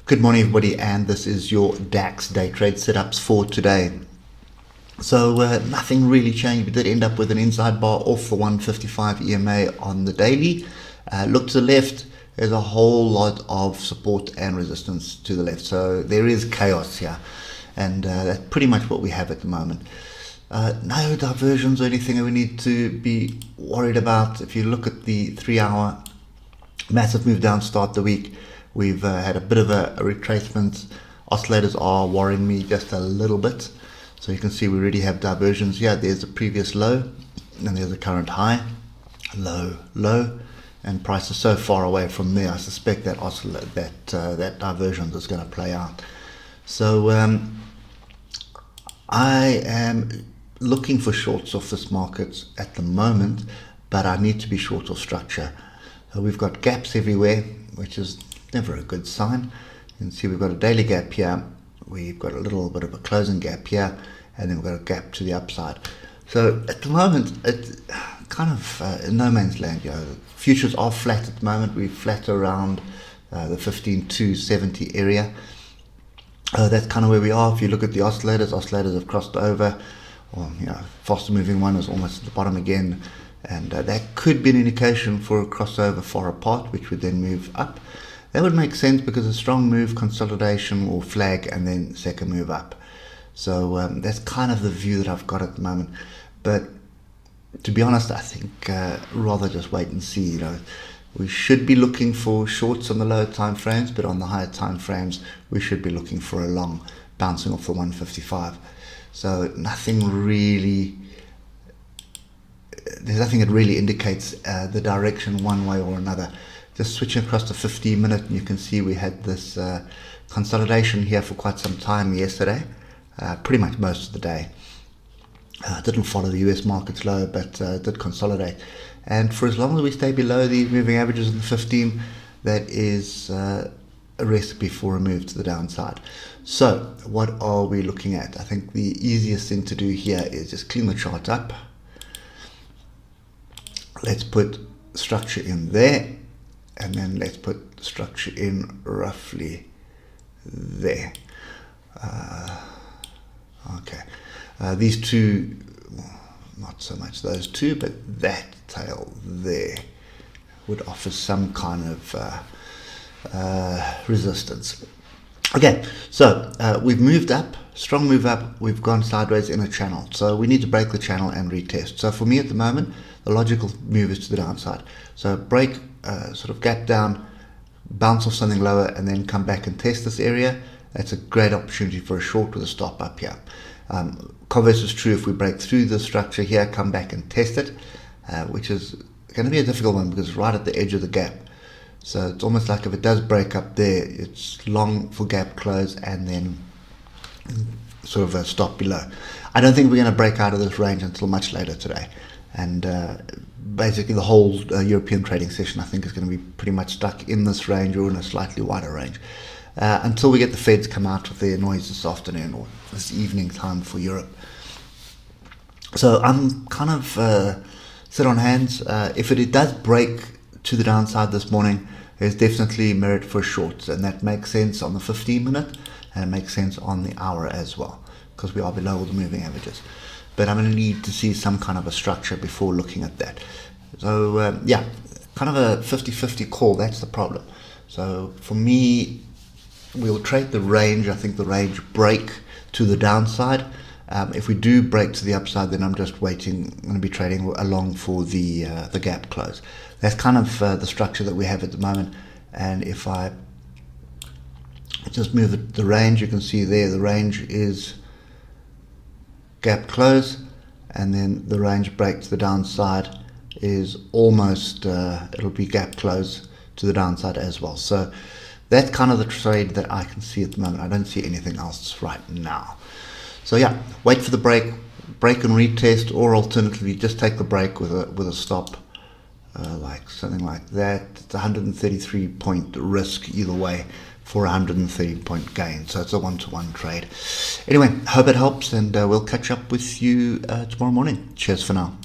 Good morning, everybody, and this is your DAX day trade setups for today. So nothing really changed. We did end up with an inside bar off the 155 EMA on the daily. Look to the left, there's a whole lot of support and resistance to the left. So there is chaos here, and that's pretty much what we have at the moment. No diversions or anything that we need to be worried about. If you look at the 3 hour, massive move down start the week. We've had a bit of a retracement. Oscillators are worrying me just a little bit. So you can see we already have diversions here. There's a previous low, and there's a current high, low, low, and price is so far away from there. I suspect that that diversion is going to play out. So I am looking for shorts off this market at the moment, but I need to be short of structure. So we've got gaps everywhere, which is never a good sign. You can see we've got a daily gap here, we've got a little bit of a closing gap here, and then we've got a gap to the upside. So at the moment, it's kind of in no man's land. Futures are flat at the moment. We're flat around the 15,270 area. That's kind of where we are. If you look at the oscillators have crossed over. Or, faster moving one is almost at the bottom again, and that could be an indication for a crossover far apart, which would then move up. That would make sense because a strong move, consolidation or flag, and then second move up. So that's kind of the view that I've got at the moment. But to be honest, I think rather just wait and see. We should be looking for shorts on the lower time frames, but on the higher time frames, we should be looking for a long bouncing off the 155. So there's nothing that really indicates the direction one way or another. Just switching across to 15-minute, and you can see we had this consolidation here for quite some time yesterday, pretty much most of the day. Didn't follow the US markets low, but did consolidate. And for as long as we stay below these moving averages in the 15, that is a recipe for a move to the downside. So what are we looking at? I think the easiest thing to do here is just clean the chart up. Let's put structure in there, and then let's put structure in roughly there. Okay, these two, not so much those two, but that tail there would offer some kind of resistance. Okay, so we've moved up, strong move up, we've gone sideways in a channel. So we need to break the channel and retest. So for me at the moment, the logical move is to the downside. So break, sort of gap down, bounce off something lower, and then come back and test this area. That's a great opportunity for a short with a stop up here. Converse is true if we break through the structure here, come back and test it, which is going to be a difficult one because it's right at the edge of the gap. So it's almost like if it does break up there, it's long for gap close and then sort of a stop below. I don't think we're going to break out of this range until much later today. And basically the whole European trading session, I think, is going to be pretty much stuck in this range or in a slightly wider range until we get the Feds come out with their noise this afternoon or this evening time for Europe. So I'm kind of sit on hands. If it does break to the downside this morning, there's definitely merit for shorts, and that makes sense on the 15-minute, and it makes sense on the hour as well, because we are below all the moving averages. But I'm going to need to see some kind of a structure before looking at that. So kind of a 50-50 call. That's the problem. So for me, we'll trade the range. I think the range break to the downside. If we do break to the upside, then I'm just waiting. I'm going to be trading along for the gap close. That's kind of the structure that we have at the moment. And if I just move the range, you can see there the range is gap close, and then the range break to the downside is almost it'll be gap close to the downside as well. So that's kind of the trade that I can see at the moment. I don't see anything else right now. So wait for the break and retest, or alternatively just take the break with a stop, like something like that. It's 133 point risk either way for 130 point gain. So it's a one-to-one trade. Anyway, hope it helps, and we'll catch up with you tomorrow morning. Cheers for now.